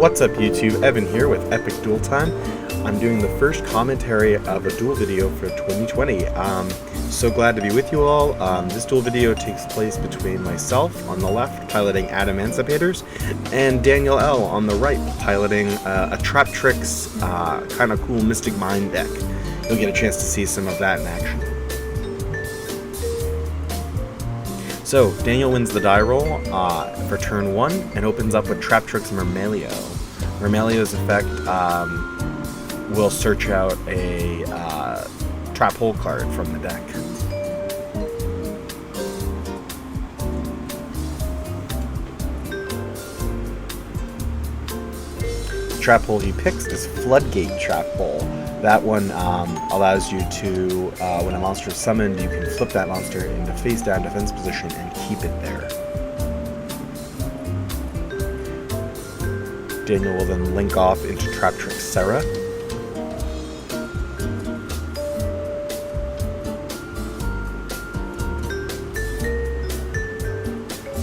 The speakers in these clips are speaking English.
What's up YouTube, Evan here with Epic Duel Time. I'm doing the first commentary of a duel video for 2020. So glad to be with you all. This duel video takes place between myself on the left, piloting Adamancipators, and Daniel L. on the right, piloting a Traptrix kind of cool Mystic Mind deck. You'll get a chance to see some of that in action. So, Daniel wins the die roll for turn 1 and opens up with Traptrix Mermelio. Mermelio's effect will search out a trap hole card from the deck. The trap hole he picks is Floodgate Trap Hole. That one allows you to, when a monster is summoned, you can flip that monster into face-down defense position and keep it there. Daniel will then link off into Traptrix Serra.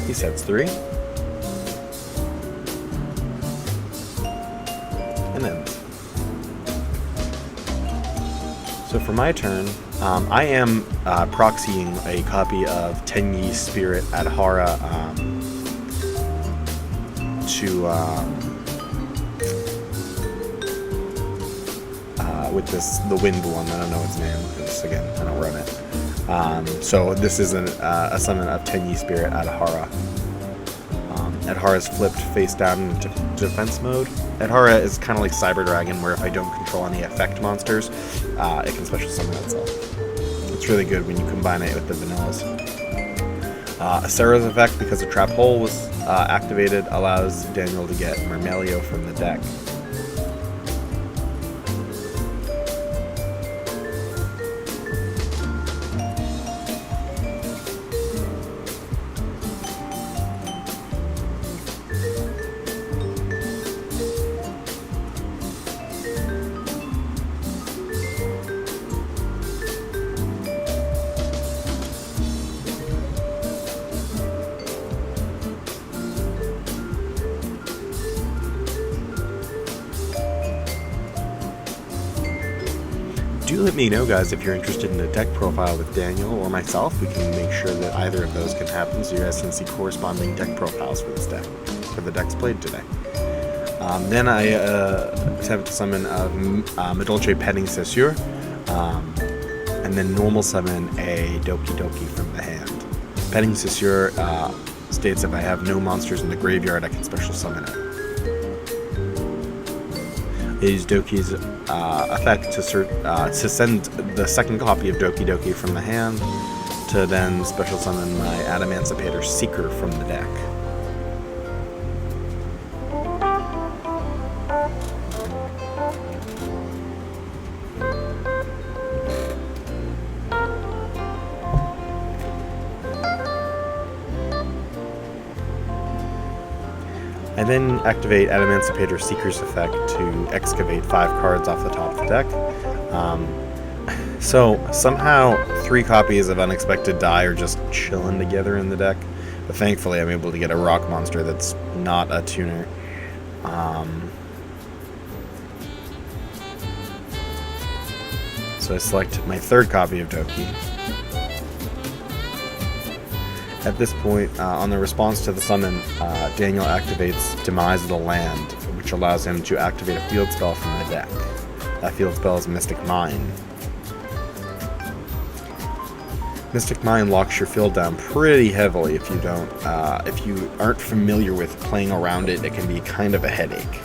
He sets 3. And ends. So for my turn, I am proxying a copy of Tenyi's Spirit Adhara with the wind one. I don't know its name because again I don't run it. So this is a summon of Tenyi's Spirit Adhara. Adhara is flipped face down into defense mode. Adhara is kind of like Cyber Dragon, where if I don't control any effect monsters, it can special summon itself. It's really good when you combine it with the vanillas. Serra's effect, because the trap hole was activated, allows Daniel to get Mermelio from the deck. Do let me know, guys, if you're interested in a deck profile with Daniel or myself. We can make sure that either of those can happen, so you guys can see corresponding deck profiles for this deck, for the decks played today. Then I attempt to summon Madolche Petting Cessure, and then normal summon a Doki Doki from the hand. Petting Cessure states if I have no monsters in the graveyard, I can special summon it. I use Doki's effect to send the second copy of Doki Doki from the hand to then special summon my Adamancipator Seeker from the deck. I then activate Adamancipator Seeker's effect to excavate 5 cards off the top of the deck. So somehow 3 copies of Unexpected Die are just chilling together in the deck, but thankfully I'm able to get a rock monster that's not a tuner. So I select my 3rd copy of Doki. At this point, on the response to the summon, Daniel activates Demise of the Land, which allows him to activate a field spell from the deck. That field spell is Mystic Mine. Mystic Mine locks your field down pretty heavily if you aren't familiar with playing around it. It can be kind of a headache.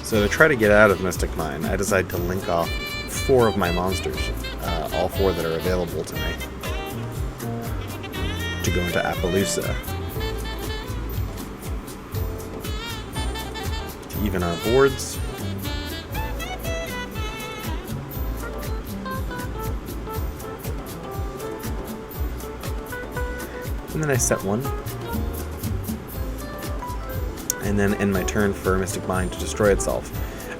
So to try to get out of Mystic Mine, I decide to link off 4 of my monsters, all 4 that are available to me, to go into Appaloosa. To even our boards. and then I set one. and then end my turn for Mystic Mine to destroy itself.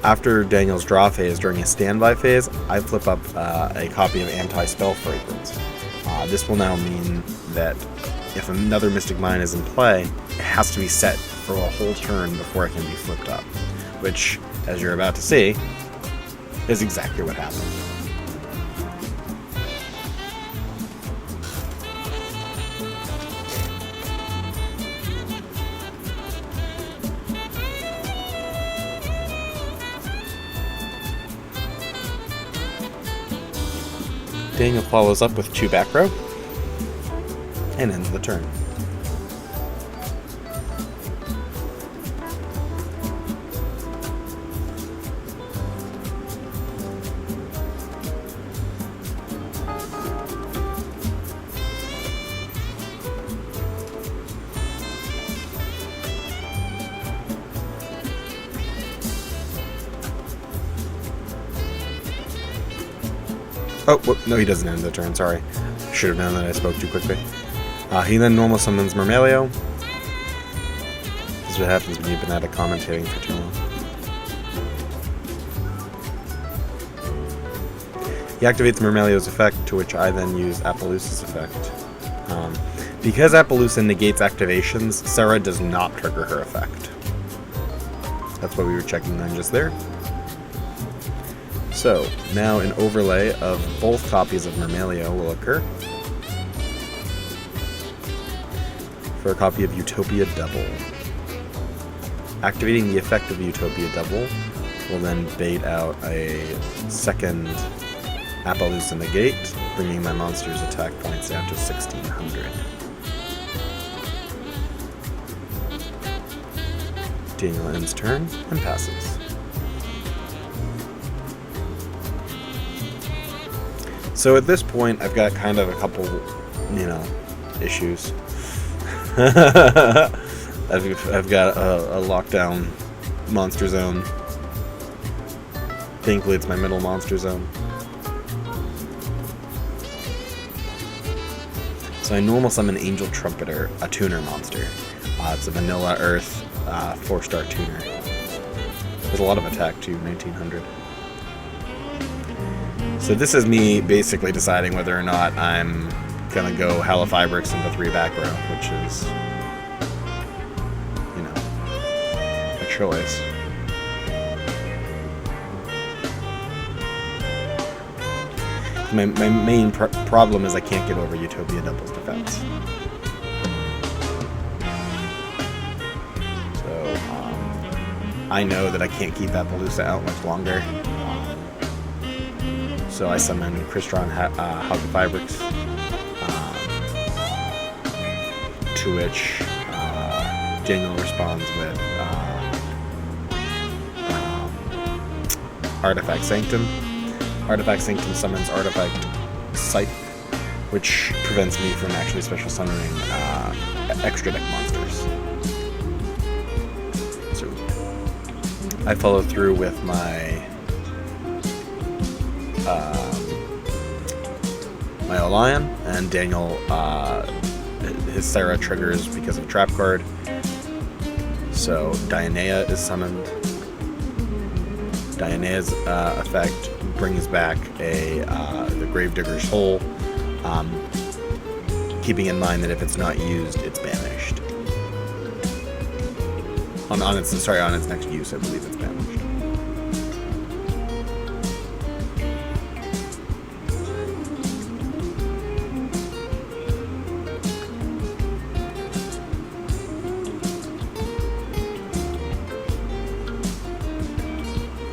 After Daniel's draw phase, during his standby phase, I flip up a copy of Anti-Spell Fragrance. This will now mean that if another Mystic Mine is in play, it has to be set for a whole turn before it can be flipped up, which, as you're about to see, is exactly what happened. Daniel follows up with 2 back row and ends the turn. Oh, no, he doesn't end the turn, sorry. Should have known that I spoke too quickly. He then normal summons Mermelio. This is what happens when you've been out of commentating for too long. He activates Mermelio's effect, to which I then use Appaloosa's effect. Because Appaloosa negates activations, Sarah does not trigger her effect. That's what we were checking on just there. So, now an overlay of both copies of Mermelio will occur for a copy of Utopia Double. Activating the effect of Utopia Double will then bait out a second Appaloosa Negate, bringing my monster's attack points down to 1600. Daniel ends turn and passes. So at this point, I've got kind of a couple, issues. I've got a lockdown monster zone. Thankfully, it's my middle monster zone. So I normal summon Angel Trumpeter, a tuner monster. It's a vanilla Earth 4-star tuner. There's a lot of attack too, 1900. So this is me basically deciding whether or not I'm going to go Halifabrix into 3 back row, which is, a choice. My main problem is I can't get over Utopia Double's defense. So, I know that I can't keep Appaloosa out much longer. So I summon Crystron Halifabrix, to which Daniel responds with Artifact Sanctum. Artifact Sanctum summons Artifact Scythe, which prevents me from actually special summoning extra deck monsters. So I follow through with my Lion, and Daniel, his Sarah triggers because of Trap card. So Dionea is summoned. Dionea's effect brings back the Gravedigger's Hole, keeping in mind that if it's not used, it's banished. On its next use, I believe it's banished.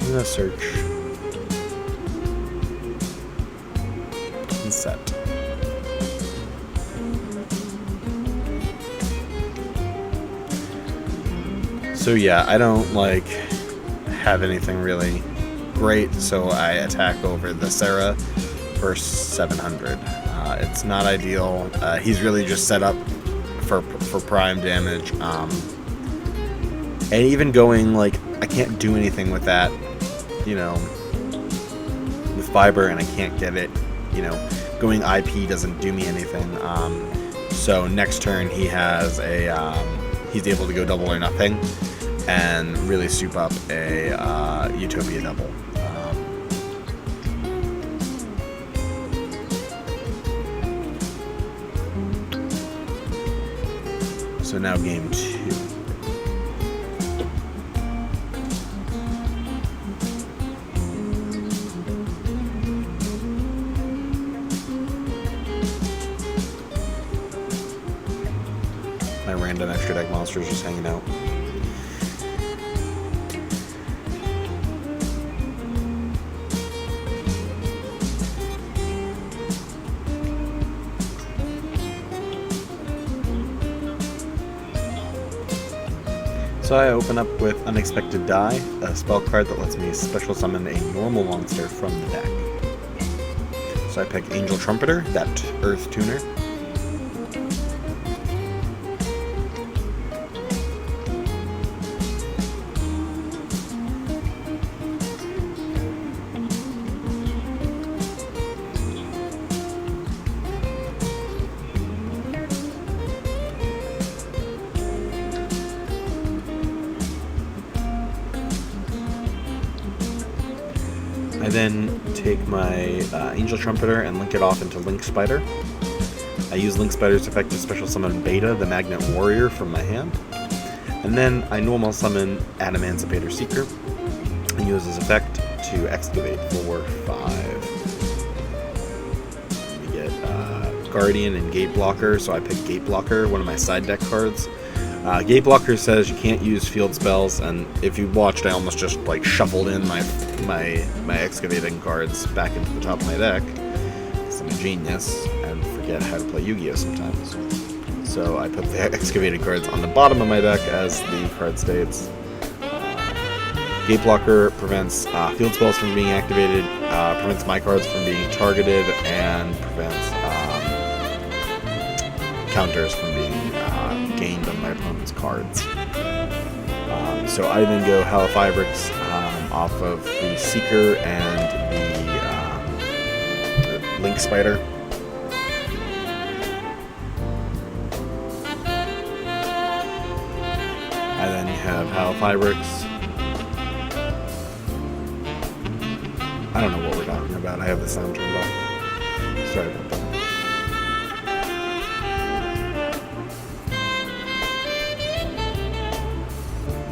I'm gonna search and set. So yeah, I don't have anything really great, so I attack over the Sarah for 700. It's not ideal. He's really just set up for prime damage, and even going I can't do anything with that. With fiber, and I can't get it, going IP doesn't do me anything. So next turn he has he's able to go double or nothing. and really soup up a Utopia double. So now game 2. My random extra deck monsters just hanging out. So I open up with Unexpected Die, a spell card that lets me special summon a normal monster from the deck. So I pick Angel Trumpeter, that Earth Tuner. I then take my Angel Trumpeter and link it off into Link Spider. I use Link Spider's effect to special summon Beta, the Magnet Warrior, from my hand. And then I normal summon Adamancipators Seeker and use his effect to excavate for 5. We get Guardian and Gate Blocker, so I pick Gate Blocker, one of my side deck cards. Gate Blocker says you can't use field spells, and if you watched, I almost just like shuffled in my excavating cards back into the top of my deck, because I'm a genius and forget how to play Yu-Gi-Oh sometimes. So I put the excavated cards on the bottom of my deck, as the card states. Gate Blocker prevents field spells from being activated, prevents my cards from being targeted, and prevents counters from being gained on my opponent's cards. So I then go Halifabrix off of the Seeker and the Link Spider. I then have Halifabrix. I don't know what we're talking about. I have the sound turned off. Sorry about that.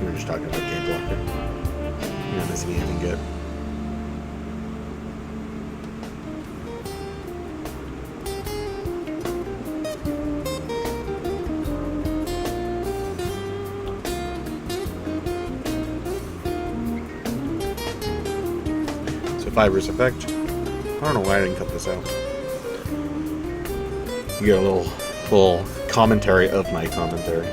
We were just talking about Gate Blocker. You're not missing anything good. So Fiber's effect. I don't know why I didn't cut this out. You get a little commentary of my commentary.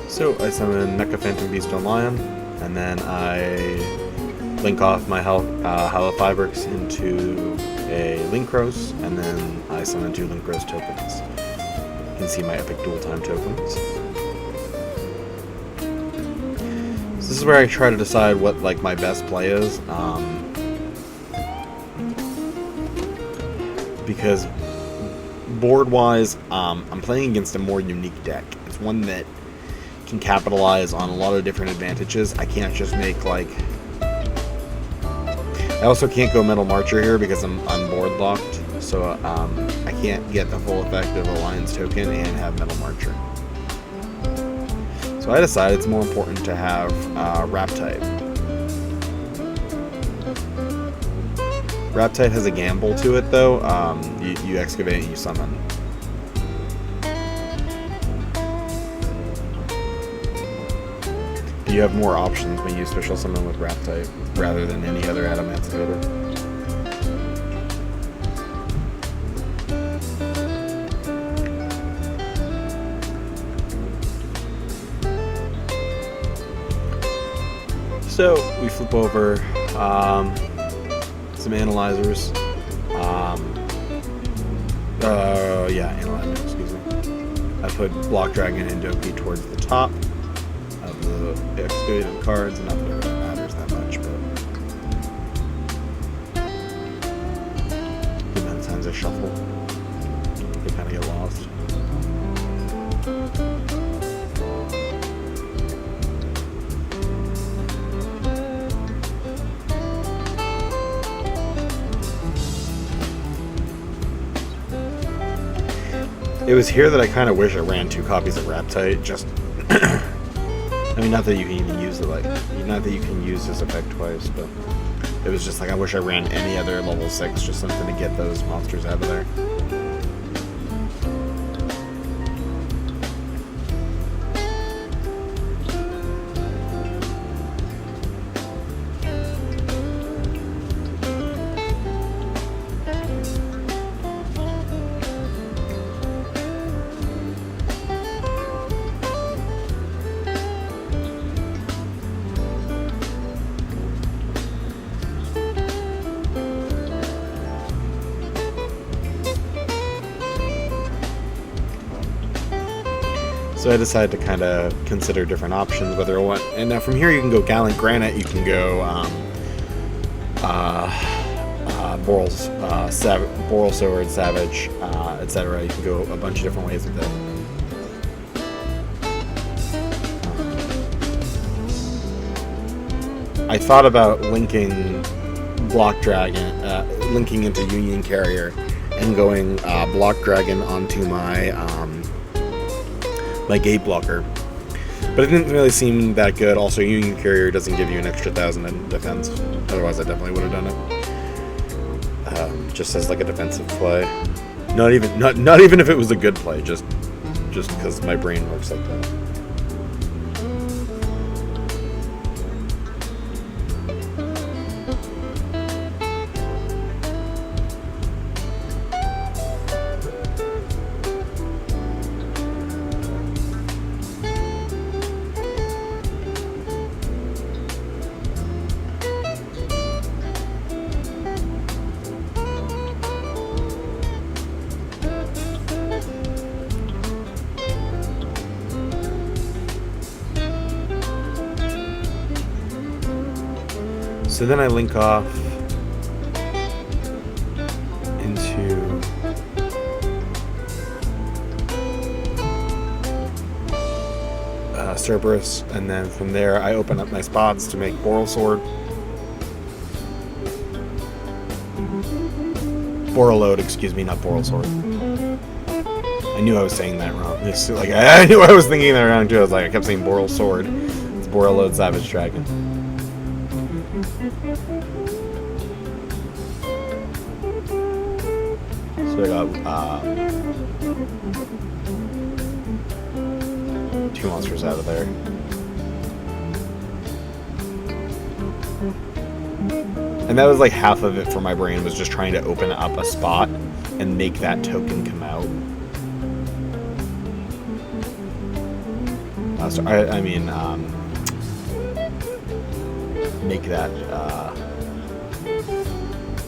So I summon Mecha Phantom Beast on Lion, and then I link off my Halifabrix into a Linkros, and then I summon 2 Linkros tokens. You can see my Epic Dual Time tokens. So this is where I try to decide what like my best play is, because board-wise, I'm playing against a more unique deck. It's one that can capitalize on a lot of different advantages. I can't just make like... I also can't go Metal Marcher here because I'm board locked, so I can't get the full effect of a Lion's Token and have Metal Marcher. So I decided it's more important to have Raptite. Raptite has a gamble to it though. You excavate and you summon. You have more options when you special summon with Raptite rather than any other Adamancipator. So we flip over some analyzers. Analyzer, excuse me. I put Block Dragon and Doki towards the top of the excavated cards. Not that it really matters that much, but and then shuffle. They kind of get lost. It was here that I kind of wish I ran 2 copies of Raptite. Just, I mean, not that you can even use it, like, not that you can use this effect twice, but it was just like I wish I ran any other level 6, just something to get those monsters out of there. So I decided to kind of consider different options, whether I want. And now from here you can go Gallant Granite, you can go Boral Sword, Savage, etc. You can go a bunch of different ways with it. I thought about linking Block Dragon, linking into Union Carrier, and going Block Dragon onto my my Gate Blocker, but it didn't really seem that good. Also, Union Carrier doesn't give you an extra 1,000 in defense. Otherwise, I definitely would have done it. Just as like a defensive play. Not even if it was a good play. Just because my brain works like that. So then I link off into Cerberus, and then from there I open up my spots to make Boral Sword. Borreload, excuse me, not Boral Sword. I knew I was saying that wrong. I knew I was thinking that wrong too. I was like, I kept saying Boral Sword. It's Borreload Savage Dragon. So I got 2 monsters out of there. And that was like half of it for my brain, was just trying to open up a spot and make that token come out. So I mean, make that,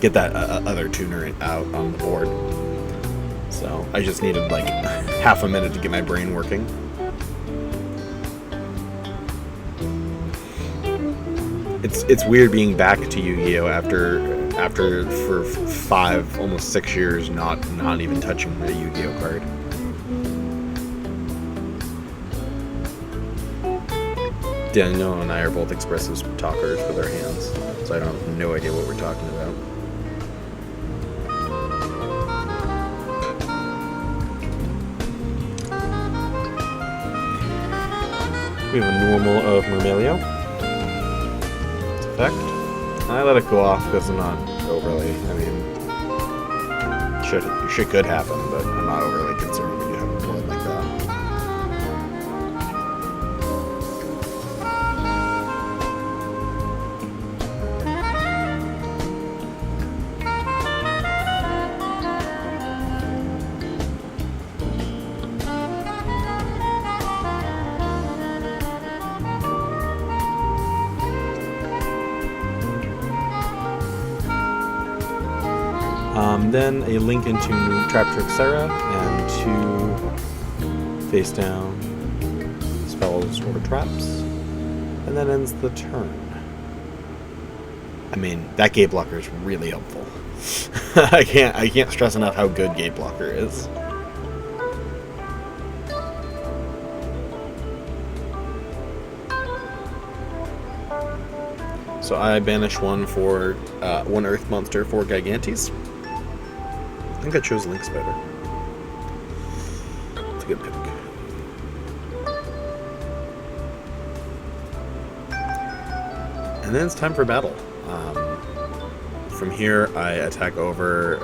get that other tuner out on the board. So I just needed like half a minute to get my brain working. It's weird being back to YuGiOh after for 5, almost 6 years not even touching a YuGiOh card. Daniel and I are both expressive talkers with our hands, so I have no idea what we're talking about. We have a normal of Myrmelio. It's effect. And I let it go off because I'm not overly, I mean, shit could happen, but I'm not overly concerned when you have a board like that. Then a link into Traptrix and 2 face down spells or traps, and that ends the turn. I mean, that gate blocker is really helpful. I can't stress enough how good gate blocker is. So I banish one for one Earth monster for Gigantes. I think I chose Link Spider. It's a good pick. And then it's time for battle. From here, I attack over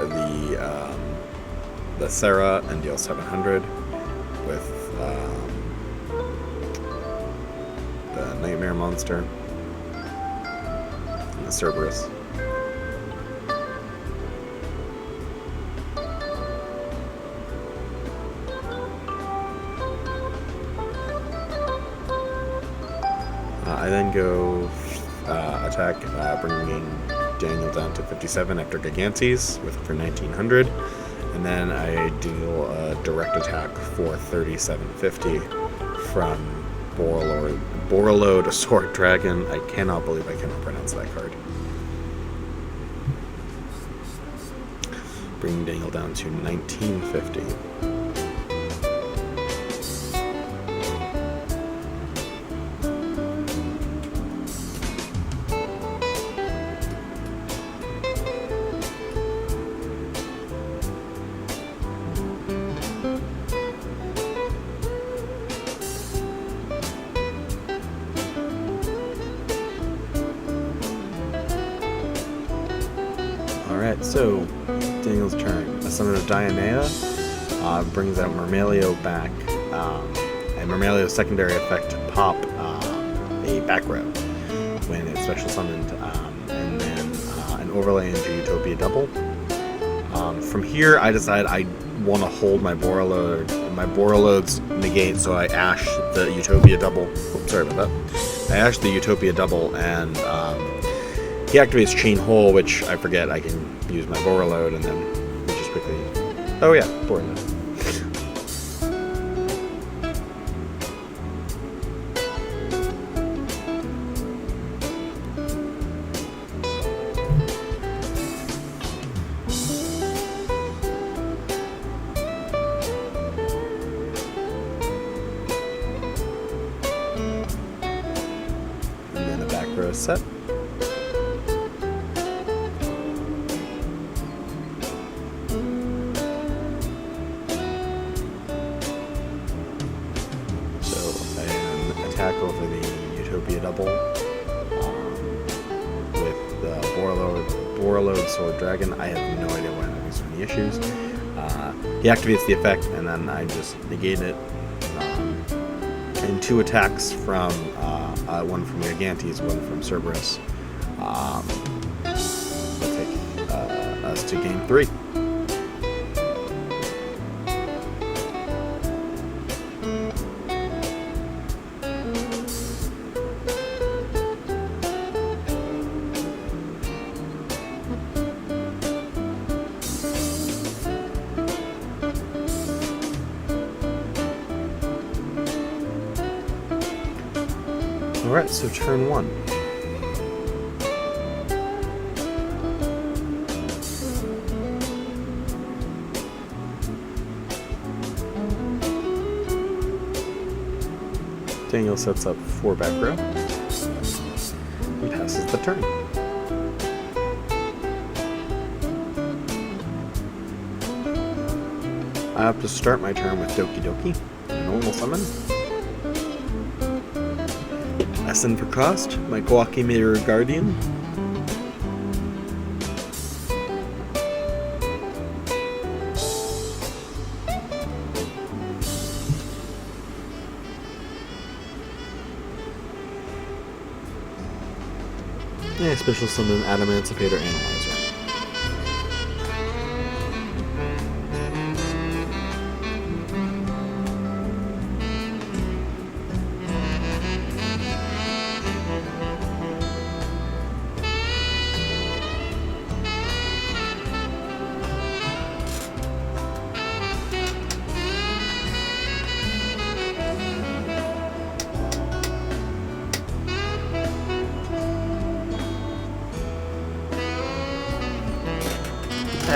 the Sarah and deal 700 with the Nightmare monster and the Cerberus. I then go attack, bringing Daniel down to 57 after Gigantes for 1900, and then I deal a direct attack for 3750 from Borreload, a Sword Dragon. I cannot believe I cannot pronounce that card. Bringing Daniel down to 1950. Alright, so Daniel's turn. A summon of Dianea brings out Myrmelio back, and Myrmelio's secondary effect pop a back row when it's special summoned, and then an overlay into Utopia Double. From here, I decide I want to hold my Borreload's negate, so I ash the Utopia Double. Oops, sorry about that. I ash the Utopia Double, and he activates Chain Hole, which I forget I can use my Borreload, and then we just quickly... Oh yeah, Borreload. And then a back row set. Attack over the Utopia Double with the Borreload Sword Dragon. I have no idea why I'm having so many issues. He activates the effect, and then I just negate it. And two attacks from one from Gigantes, one from Cerberus. Will take us to game 3. Alright, so turn 1. Daniel sets up 4 back row. He passes the turn. I have to start my turn with Doki Doki, normal summon. SN for cost, my Kawaki Mirror Guardian. Yeah, special summon Adamancipators Analyzer.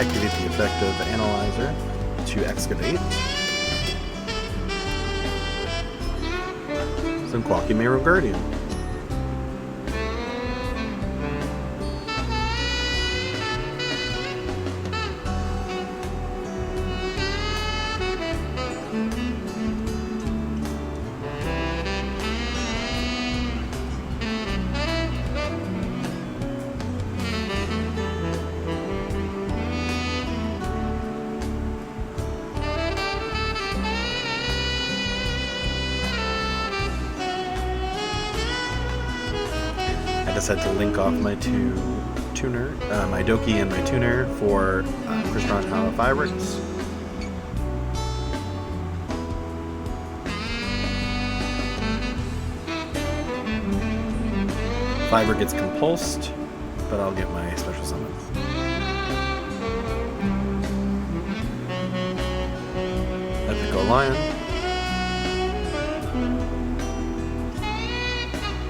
activate the effect of Analyzer to excavate. Some Quacky Marrow Guardian. I decided to link off my two tuner, my Doki and my tuner for Crystron Hollow Fireworks. Fiber gets compulsed, but I'll get my special summons. Epico Lion.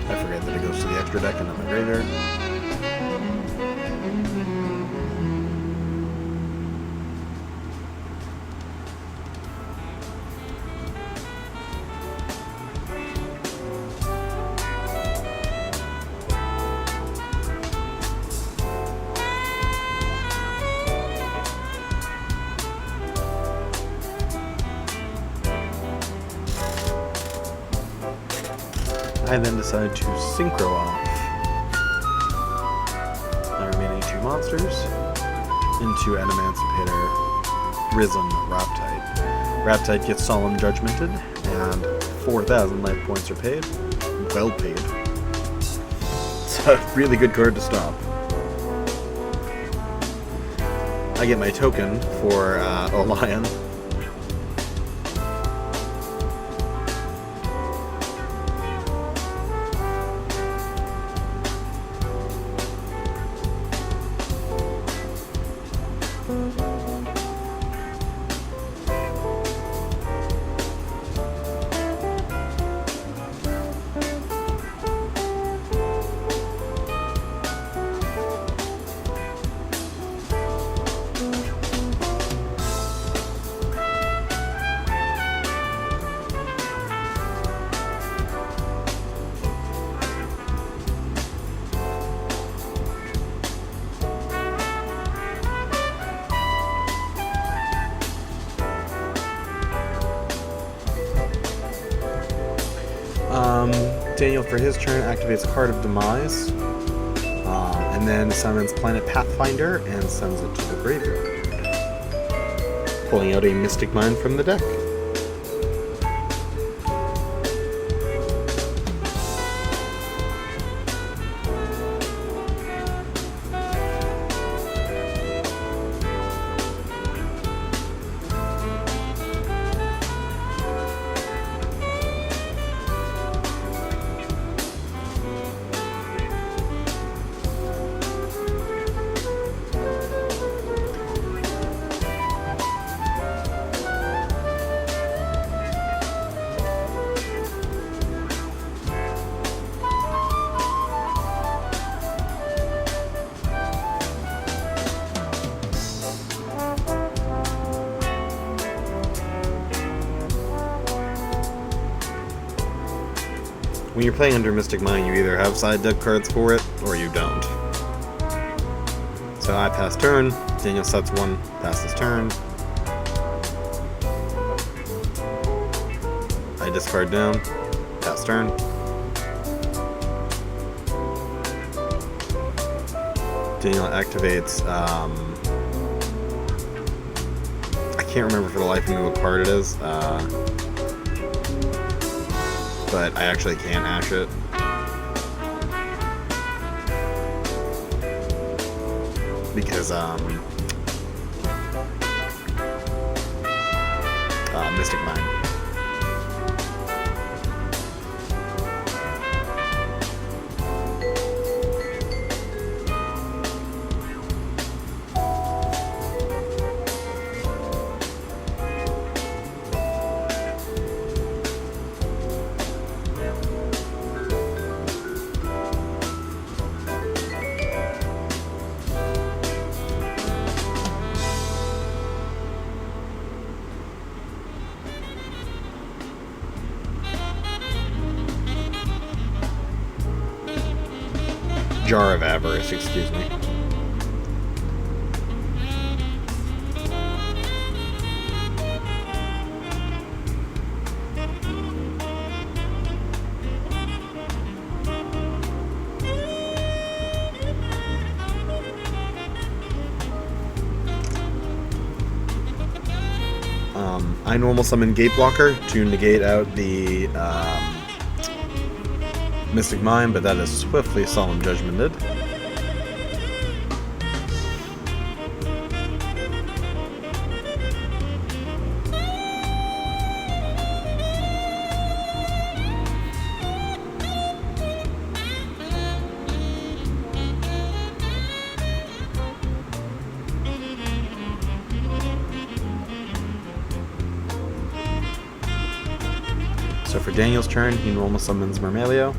I forget that it goes to the extra deck and not my graveyard. I then decide to synchro off my remaining two monsters into Adamancipators, Risen, Raptite. Raptite gets Solemn Judgmented, and 4,000 life points are paid. Well paid. It's a really good card to stop. I get my token for a lion. Daniel, for his turn, activates Card of Demise, and then summons Planet Pathfinder and sends it to the graveyard, pulling out a Mystic Mine from the deck. When you're playing under Mystic Mine, you either have side deck cards for it, or you don't. So I pass turn, Daniel sets one, passes turn. I discard down, pass turn. Daniel activates, I can't remember for the life of me what card it is. But I actually can't ash it. Because, Mystic Mine. Jar of Avarice, excuse me. I normal summon Gate Blocker to negate out the Mystic Mine, but that is swiftly Solemn Judgmented. So for Daniel's turn, he normal summons Mermelio.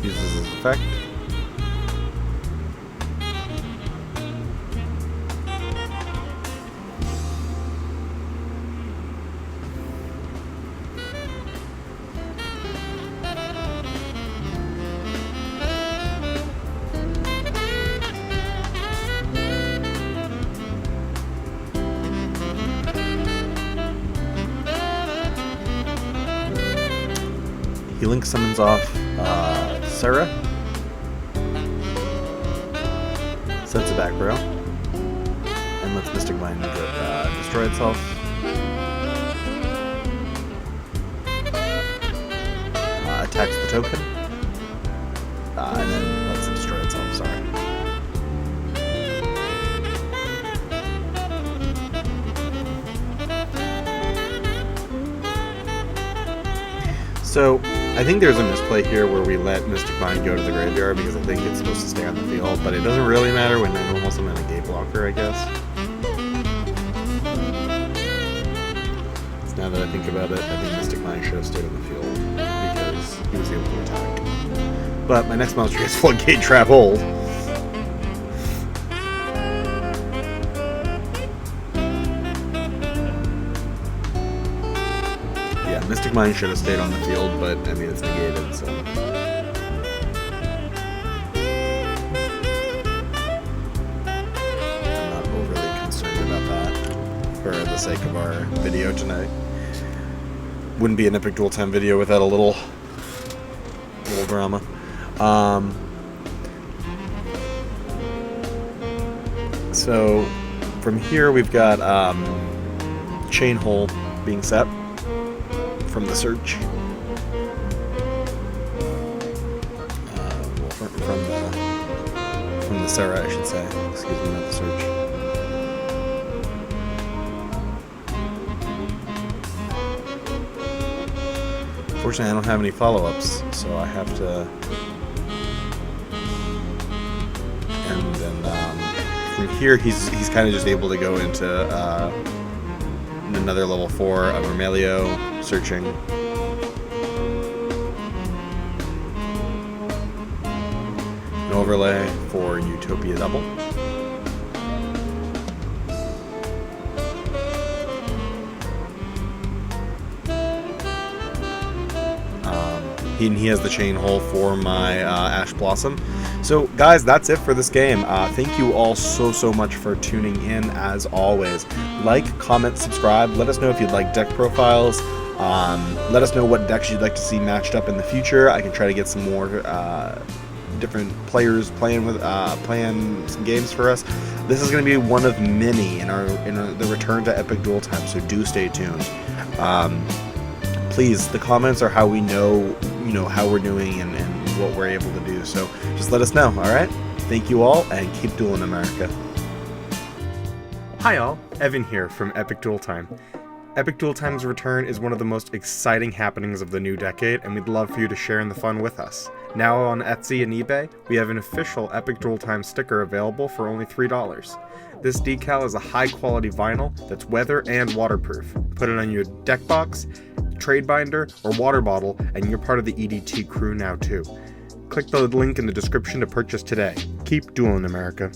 Uses his effect. He link summons off Sarah. Sets it back, bro. And lets Mystic Mine destroy itself. Attacks the token. And then lets it destroy itself, sorry. So, I think there's a misplay here where we let Mystic Mine go to the graveyard because I think it's supposed to stay on the field, but it doesn't really matter when I normal summon a Gate Blocker, I guess. So now that I think about it, I think Mystic Mine should have stayed on the field because he was able to attack. But my next monster is Floodgate Trap Hold. Mystic Mine should have stayed on the field, but I mean it's negated, so. I'm not overly concerned about that for the sake of our video tonight. Wouldn't be an Epic Duel Time video without a little drama. So from here we've got Chain Hole being set from the search. From the Sarah, I should say. Excuse me, not the search. Unfortunately, I don't have any follow-ups, so I have to. And then from here, he's kind of just able to go into another level 4 of Mermelio. Searching. An overlay for Utopia Double. He has the Chain Hole for my Ash Blossom. So guys, that's it for this game. Thank you all so much for tuning in as always. Like, comment, subscribe. Let us know if you'd like deck profiles. Let us know what decks you'd like to see matched up in the future. I can try to get some more different players playing some games for us. This is going to be one of many in the return to Epic Duel Time, so do stay tuned. Please, the comments are how we know how we're doing and what we're able to do. So just let us know. All right. Thank you all, and keep dueling, America. Hi all, Evan here from Epic Duel Time. Epic Duel Time's return is one of the most exciting happenings of the new decade, and we'd love for you to share in the fun with us. Now on Etsy and eBay, we have an official Epic Duel Time sticker available for only $3. This decal is a high-quality vinyl that's weather and waterproof. Put it on your deck box, trade binder, or water bottle, and you're part of the EDT crew now too. Click the link in the description to purchase today. Keep dueling, America.